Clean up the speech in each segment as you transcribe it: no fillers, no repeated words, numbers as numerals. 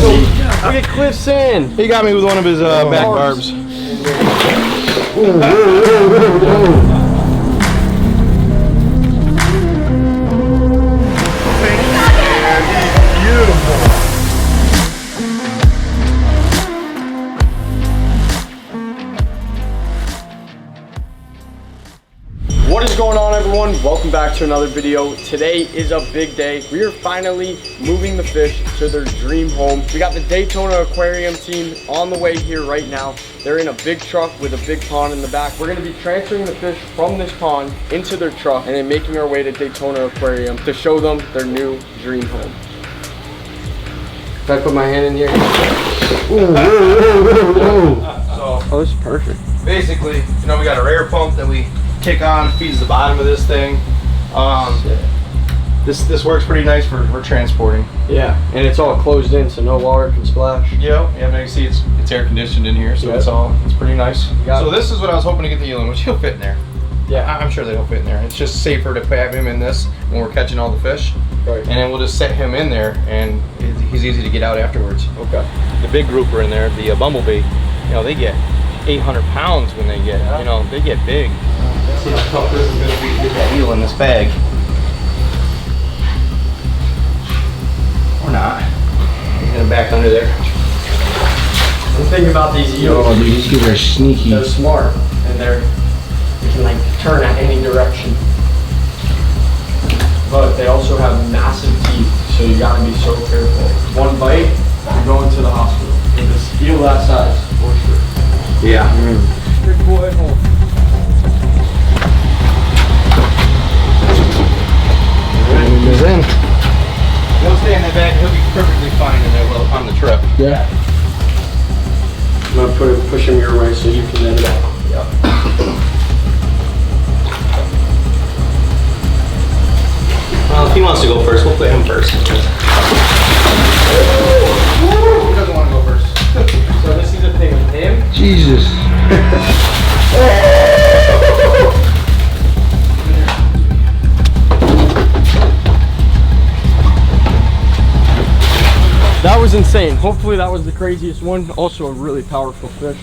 Look at Cliff's in. He got me with one of his back barbs. What is going on, everyone? Welcome back to another video. Today is a big day. We are finally moving the fish to their dream home. We got the Daytona Aquarium team on the way here right now. They're in a big truck with a big pond in the back. We're gonna be transferring the fish from this pond into their truck and then making our way to Daytona Aquarium to show them their new dream home. If I put my hand in here. Oh, this is perfect. Basically, you know, we got our air pump that we kick on, feeds the bottom of this thing. This works pretty nice for transporting. Yeah, and it's all closed in, so no water can splash. Yeah, now you see it's air conditioned in here, so it's pretty nice. So this is what I was hoping to get the eel in, which he'll fit in there. Yeah, I'm sure that he'll fit in there. It's just safer to have him in this when we're catching all the fish. Right. And then we'll just set him in there, and he's easy to get out afterwards. Okay. The big grouper in there, the bumblebee, you know, they get 800 pounds when they get, you know, they get big. Let's see how tough this is going to be to get that eel in this bag. Or not. He's going to back under there. The thing about these eels, oh, dude, these guys are sneaky. They're smart, and they can like turn at any direction. But they also have massive teeth, so you gotta be so careful. One bite, you're going to the hospital. With this eel that size, for sure. Yeah. Pretty cool at home. He's in. He'll stay in the bag. He'll be perfectly fine in there on the trip. Yeah. I'm gonna push him your way so you can end it out. Yep. Well, if he wants to go first, we'll put him first. He doesn't want to go first. So this is the thing with him. Jesus. That was insane. Hopefully that was the craziest one. Also a really powerful fish.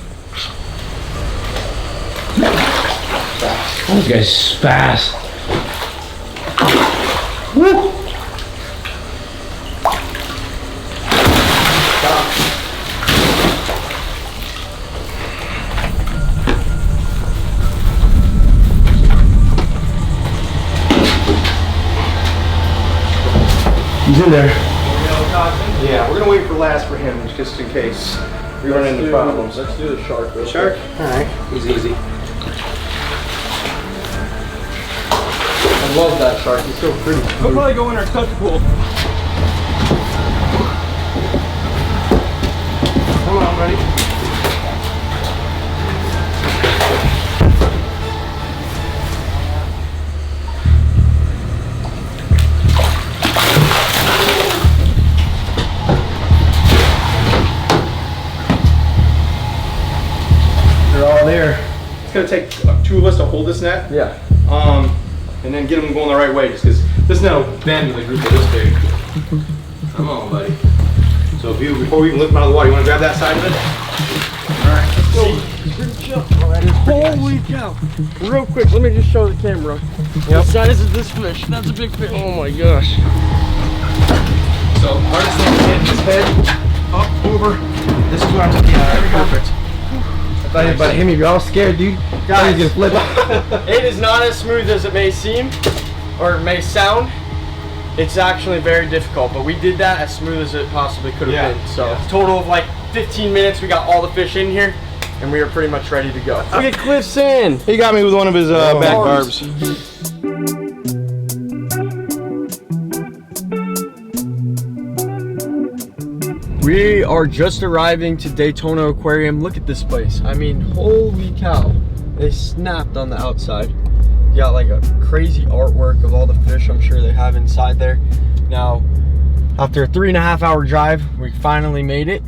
This guy's fast. Woo. He's in there. Yeah, we're gonna wait for last for him, just in case we run into problems. Let's do the shark. The shark? Alright, he's easy. I love that shark, he's so pretty. He'll probably go in our touch pool. Come on, buddy. They're all there. It's gonna take two of us to hold this net. Yeah. And then get them going the right way, just because this net will bend with a group of this big. Come on, buddy. So if you, before we even lift them out of the water, you want to grab that side of it? Alright, let's go. Holy cow. Real quick, let me just show the camera. The size of this fish. That's a big fish. Oh my gosh. So hardest thing is hit his head, up, over. This is what I'm talking about. Perfect. I thought you were about to hit me, you're all scared, dude. Guys, he's gonna flip. It is not as smooth as it may seem, or it may sound. It's actually very difficult, but we did that as smooth as it possibly could have been. So total of like 15 minutes, we got all the fish in here, and we are pretty much ready to go. Look at Cliff's in. He got me with one of his back barbs. We are just arriving to Daytona Aquarium. Look at this place. I mean, holy cow. They snapped on the outside. You got like a crazy artwork of all the fish I'm sure they have inside there. Now, after a 3.5 hour drive, we finally made it.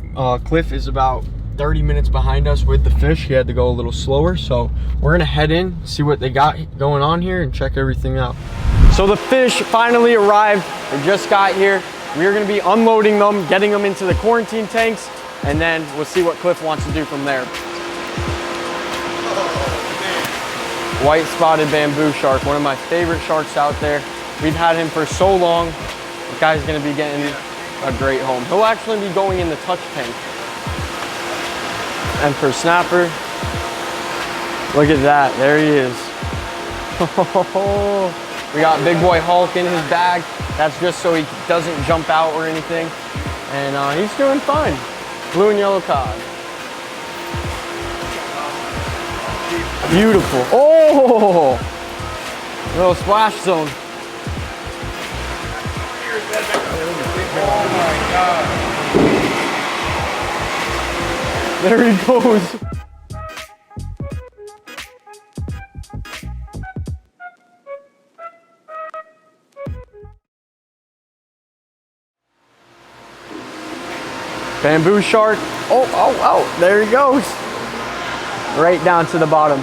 Cliff is about 30 minutes behind us with the fish. He had to go a little slower, so we're gonna head in, see what they got going on here, and check everything out. So the fish finally arrived. They just got here. we are gonna be unloading them, getting them into the quarantine tanks, and then we'll see what Cliff wants to do from there. White spotted bamboo shark, one of my favorite sharks out there. We've had him for so long. The guy's gonna be getting a great home. He'll actually be going in the touch tank. And for snapper, look at that, there he is. We got big boy Hulk in his bag. That's just so he doesn't jump out or anything. And he's doing fine. Blue and yellow cod. Beautiful. Oh, little splash zone. Oh my God. There he goes. Bamboo shark. Oh, there he goes. Right down to the bottom.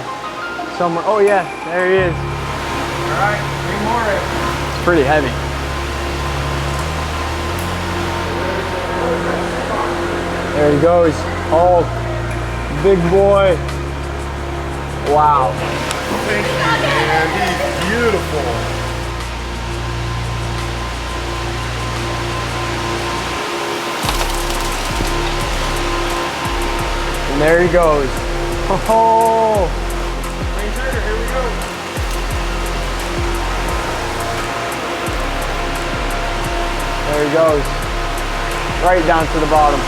Somewhere. Oh yeah, there he is. All right, 3 more. It's pretty heavy. There he goes. Oh, big boy. Wow. Thank you, man. He's beautiful. And there he goes. Oh. Here we go. There he goes. Right down to the bottom.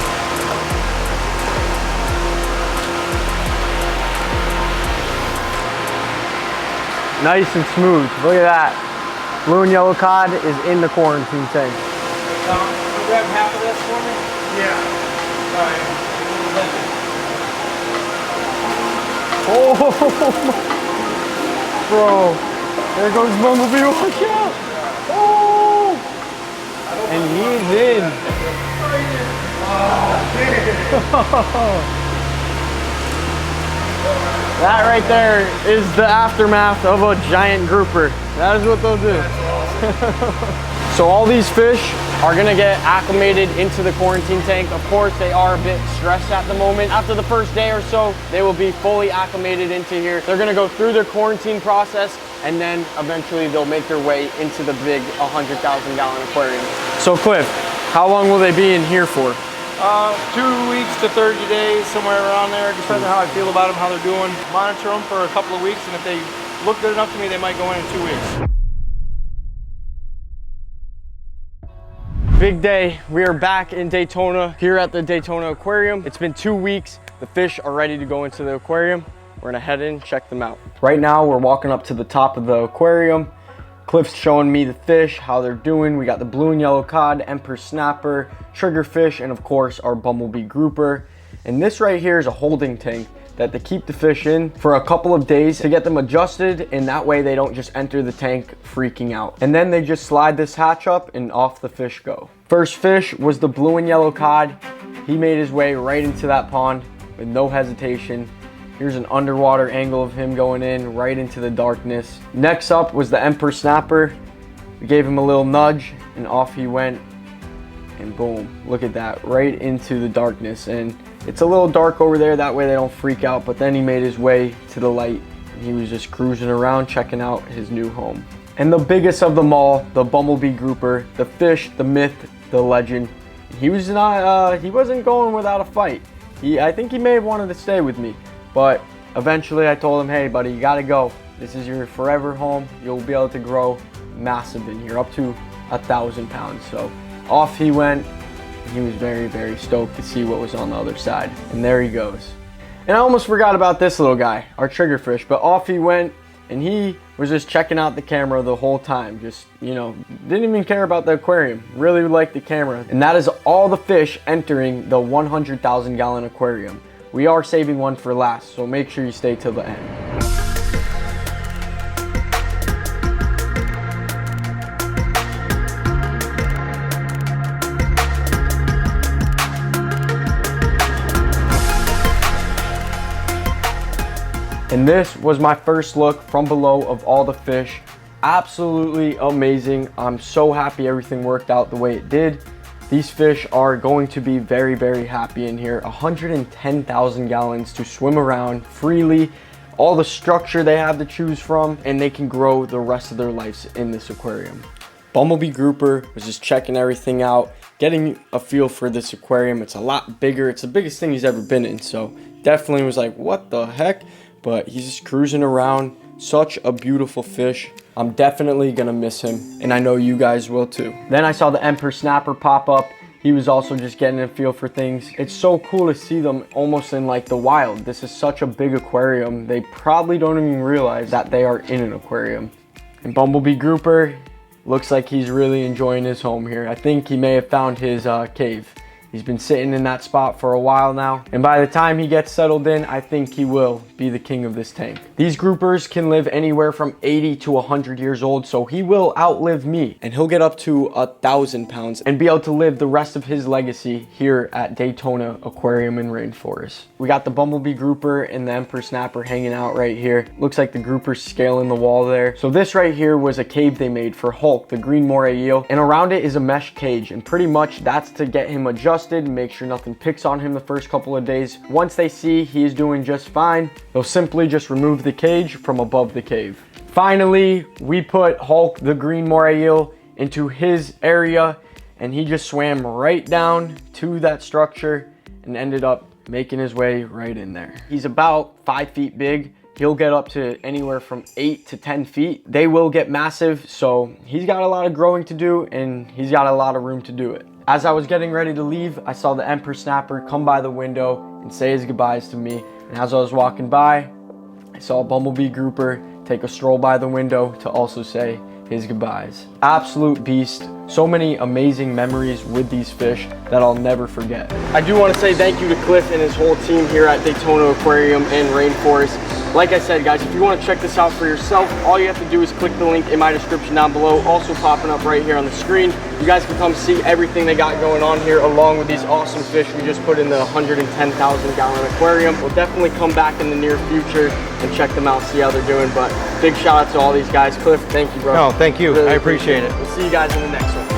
Nice and smooth. Look at that. Blue and yellow cod is in the quarantine tank. Tom, can you grab half of this for me? Yeah. Sorry. Oh, bro, there goes Bumblebee, watch out. Oh, and he's in. That right there is the aftermath of a giant grouper. That is what they'll do. So all these fish are gonna get acclimated into the quarantine tank. Of course, they are a bit stressed at the moment. After the first day or so, they will be fully acclimated into here. They're gonna go through their quarantine process, and then eventually they'll make their way into the big 100,000 gallon aquarium. So Cliff, how long will they be in here for? 2 weeks to 30 days, somewhere around there. Depends on how I feel about them, how they're doing. Monitor them for a couple of weeks, and if they look good enough to me, they might go in 2 weeks. Big day. We are back in Daytona, here at the Daytona Aquarium. It's been 2 weeks. The fish are ready to go into the aquarium. We're gonna head in, check them out. Right now, we're walking up to the top of the aquarium. Cliff's showing me the fish, how they're doing. We got the blue and yellow cod, emperor snapper, triggerfish, and of course, our bumblebee grouper. And this right here is a holding tank that they keep the fish in for a couple of days to get them adjusted, and that way they don't just enter the tank freaking out. And then they just slide this hatch up and off the fish go. First fish was the blue and yellow cod. He made his way right into that pond with no hesitation. Here's an underwater angle of him going in right into the darkness. Next up was the emperor snapper. We gave him a little nudge and off he went, and boom, look at that, right into the darkness. And it's a little dark over there, that way they don't freak out, but then he made his way to the light and he was just cruising around checking out his new home. And the biggest of them all, the bumblebee grouper, the fish, the myth, the legend. He was not, he wasn't going without a fight. I think he may have wanted to stay with me, but eventually I told him, hey buddy, you gotta go. This is your forever home. You'll be able to grow massive in here, up to 1,000 pounds. So off he went. He was very, very stoked to see what was on the other side. And there he goes. And I almost forgot about this little guy, our triggerfish, but off he went and he was just checking out the camera the whole time. Just, you know, didn't even care about the aquarium. Really liked the camera. And that is all the fish entering the 100,000 gallon aquarium. We are saving one for last, so make sure you stay till the end. And this was my first look from below of all the fish. Absolutely amazing. I'm so happy everything worked out the way it did. These fish are going to be very, very happy in here. 110,000 gallons to swim around freely. All the structure they have to choose from, and they can grow the rest of their lives in this aquarium. Bumblebee Grouper was just checking everything out, getting a feel for this aquarium. It's a lot bigger. It's the biggest thing he's ever been in, so definitely was like, what the heck? But he's just cruising around. Such a beautiful fish. I'm definitely gonna miss him, and I know you guys will too. Then I saw the emperor snapper pop up. He was also just getting a feel for things. It's so cool to see them almost in like the wild. This is such a big aquarium. They probably don't even realize that they are in an aquarium. And Bumblebee Grouper looks like he's really enjoying his home here. I think he may have found his cave. He's been sitting in that spot for a while now, and by the time he gets settled in, I think he will be the king of this tank. These groupers can live anywhere from 80 to 100 years old, so he will outlive me, and he'll get up to 1,000 pounds and be able to live the rest of his legacy here at Daytona Aquarium and Rainforest. We got the Bumblebee Grouper and the Emperor Snapper hanging out right here. Looks like the grouper's scaling the wall there. So this right here was a cave they made for Hulk, the green moray eel, and around it is a mesh cage, and pretty much that's to get him adjusted, make sure nothing picks on him the first couple of days. Once they see he is doing just fine, they'll simply just remove the cage from above the cave. Finally, we put Hulk, the green moray eel, into his area, and he just swam right down to that structure and ended up making his way right in there. He's about 5 feet big. He'll get up to anywhere from 8 to 10 feet. They will get massive, so he's got a lot of growing to do, and he's got a lot of room to do it. As I was getting ready to leave, I saw the Emperor Snapper come by the window and say his goodbyes to me. And as I was walking by, I saw a Bumblebee Grouper take a stroll by the window to also say his goodbyes. Absolute beast. So many amazing memories with these fish that I'll never forget. I do want to say thank you to Cliff and his whole team here at Daytona Aquarium and Rainforest. Like I said, guys, if you want to check this out for yourself, all you have to do is click the link in my description down below, also popping up right here on the screen. You guys can come see everything they got going on here, along with these awesome fish we just put in the 110,000 gallon aquarium. We'll definitely come back in the near future and check them out, see how they're doing. But big shout out to all these guys. Cliff, thank you, bro. No, thank you. Really I appreciate it. We'll see you guys in the next one.